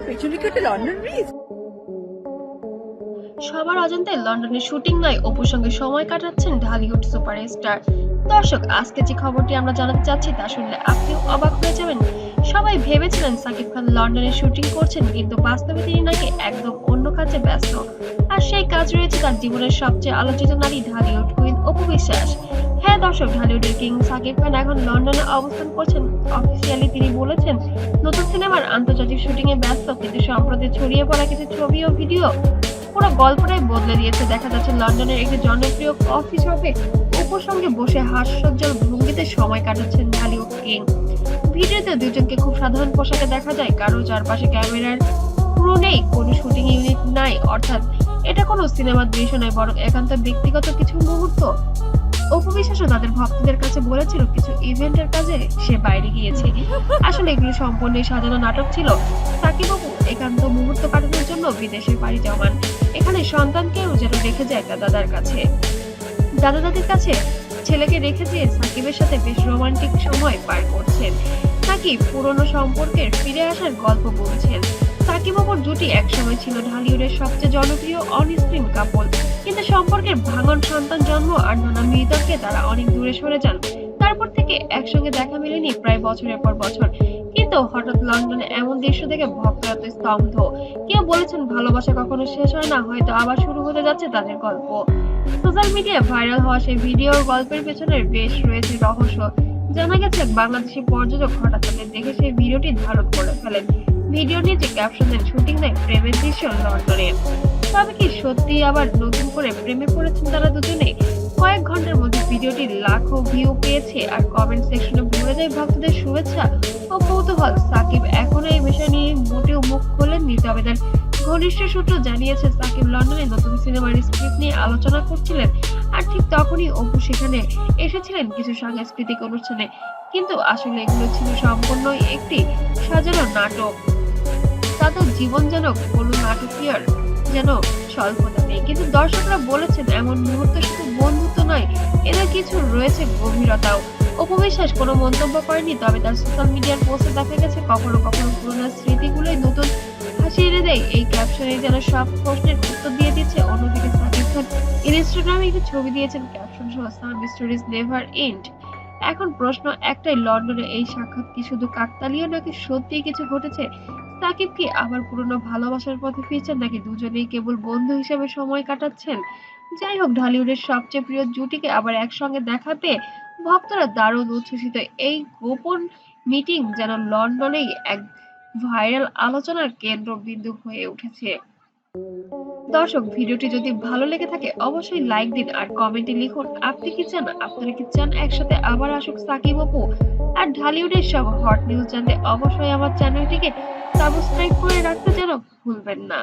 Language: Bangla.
পেছনে কি ওটা লন্ডন ব্রিজ? সবার অজান্তে লন্ডনের শুটিং নয় অপুর সঙ্গে সময় কাটাচ্ছেন ঢালিউড সুপারস্টার। দর্শক, আজকে যে খবরটি আমরা জানাতে চাচ্ছি তা শুনলে আপনিও অবাক হয়ে যাবেন। সবাই ভেবেছিলেন সাকিব খান লন্ডনে শুটিং করছেন, কিন্তু বাস্তবে তিনি নাকি একদম অন্য কাজে ব্যস্ত। আর সেই কাজ রয়েছে তার জীবনের সবচেয়ে আলোচিত নারী ঢালিউড কুইন অপু বিশ্বাস। হ্যাঁ দর্শক, ঢালিউডের কিং সাকিব খান এখন লন্ডনে অবস্থান করছেন। অফিসিয়ালি তিনি বলেছেন নতুন সিনেমার আন্তর্জাতিক শুটিং এ ব্যস্ত, কিন্তু সম্প্রতি ছড়িয়ে পড়া কিছু ছবি ও ভিডিও পুরো গল্পটাই বদলে দিয়েছে। দেখা যাচ্ছে লন্ডনের একটি জনপ্রিয় কফি শপে অপুর সঙ্গে বসে হাস্যোজ্জ্বল ভঙ্গিতে সময় কাটাচ্ছেন ঢালিউড কিং। ভিডিওতে দুজনকে খুব সাধারণ পোশাকে দেখা যায়, কারো চারপাশে ক্যামেরার ক্রু নেই, কোনো শুটিং ইউনিট নাই, অর্থাৎ এটা কোনো সিনেমার দৃশ্য নয়, বরং একান্ত ব্যক্তিগত কিছু মুহূর্ত। অপু বিশ্বাসও তাদের ভক্তদের কাছে বলেছিল কিছু ইভেন্টের কাজে সে বাইরে গিয়েছে। আসলে এগুলো সম্পূর্ণ সাজানো নাটক ছিল। সাকিব অপু একান্ত মুহূর্ত কাটানোর জন্য বিদেশে পাড়ি জমান। এখানে সন্তানকেও যেন রেখে যায় তার দাদার কাছে, দাদা দাদির কাছে ছেলেকে রেখে দিয়ে সাকিবের সাথে বেশ রোমান্টিক সময় পার করছেন। সাকিব পুরনো সম্পর্কের ফিরে আসার গল্প বলছেন। সাকিব অপুর জুটি একসময় ছিল ঢালিউডের সবচেয়ে জনপ্রিয় অন স্ক্রিন কাপল, কিন্তু সম্পর্কের ভাঙন, সন্তান জন্ম আর নানা বিতর্কে তারা অনেক দূরে সরে যান। তারপর থেকে একসঙ্গে দেখা মেলেনি প্রায় বছরের পর বছর। কিন্তু হঠাৎ লন্ডনে এমন দৃশ্য দেখে ভক্তরা তো স্তব্ধ। কেউ বলেছেন ভালোবাসা কখনো শেষ হয় না, হয়তো আবার শুরু হতে যাচ্ছে তাদের গল্প। সোশ্যাল মিডিয়ায় ভাইরাল হওয়া সেই ভিডিওর গল্পের পেছনে বেশ রয়েছে রহস্য। জানা গেছে এক বাংলাদেশি পর্যটক হঠাৎ তাদের দেখে সেই ভিডিওটি ধারণ করে ফেলেন। ভিডিও নিচে ক্যাপশন দেন শুটিং নাই প্রেমের দৃশ্য লন্ডনে। তবে কি সত্যি আবার নতুন করে প্রেমে পড়েছেন তারা দুজনে? কয়েক ঘন্টার মধ্যে ভিডিওটি লাখো ভিউ পেয়েছে, আর কমেন্ট সেকশনে ভরে যায় ভক্তদের শুভেচ্ছা ও কৌতূহল। সাকিব এখনো এই বিষয় নিয়ে মোটেও মুখ খোলেননি, তবে তার ঘনিষ্ঠ সূত্র জানিয়েছে সাকিব লন্ডনে নতুন সিনেমার স্ক্রিপ্ট নিয়ে আলোচনা করছিলেন, আর ঠিক তখনই অপু সেখানে এসেছিলেন কিছু সাংস্কৃতিক অনুষ্ঠানে। কিন্তু আসলে এগুলো ছিল সম্পূর্ণ একটি সাজানো নাটক। তাদের জীবন যেন কোনো নাটকীয় যেন স্বল্পতা নেই। কিন্তু দর্শকরা বলেছেন এমন মুহূর্ত শুধু বন্ধুত্ব নয়, এদের কিছু রয়েছে গভীরতাও। অপু বিশ্বাস কোনো মন্তব্য করেনি, তবে তার সোশ্যাল মিডিয়ার পোস্টে দেখা গেছে কখনো কখনো পুরোনো স্মৃতিগুলোই নতুন হাসি এনে দেয়। এই ক্যাপশনে যেন সব প্রশ্নের উত্তর দিয়ে দিচ্ছে। অন্যদিকে সাকিব খান ইনস্টাগ্রামে একটি ছবি দিয়েছেন ক্যাপশন সহ সাম স্টোরিজ নেভার এন্ড। এখন প্রশ্ন একটাই, লন্ডনে এই সাক্ষাৎ কি শুধু কাকতালীয় নাকি সত্যিই কিছু ঘটেছে? সাকিব কি আবার পুরনো ভালোবাসার পথে ফিরছেন, নাকি দুজনেই কেবল বন্ধু হিসেবে সময় কাটাচ্ছেন? যাই হোক, ঢালিউডের সবচেয়ে প্রিয় জুটিকে আবার একসঙ্গে দেখা পেয়ে ভক্তরা দারুণ উচ্ছ্বসিত। এই গোপন মিটিং যেন লন্ডনেই এক ভাইরাল আলোচনার কেন্দ্রবিন্দু হয়ে উঠেছে। দর্শক, ভিডিওটি যদি ভালো লেগে থাকে অবশ্যই লাইক দিন আর কমেন্টে লিখুন আপনি কি চান, আপনারা কি চান একসাথে আবার আসুক সাকিব অপু? আর ঢালিউডের সব হট নিউজ জানতে অবশ্যই আমার চ্যানেলটিকে সাবস্ক্রাইব করে রাখতে যেন ভুলবেন না।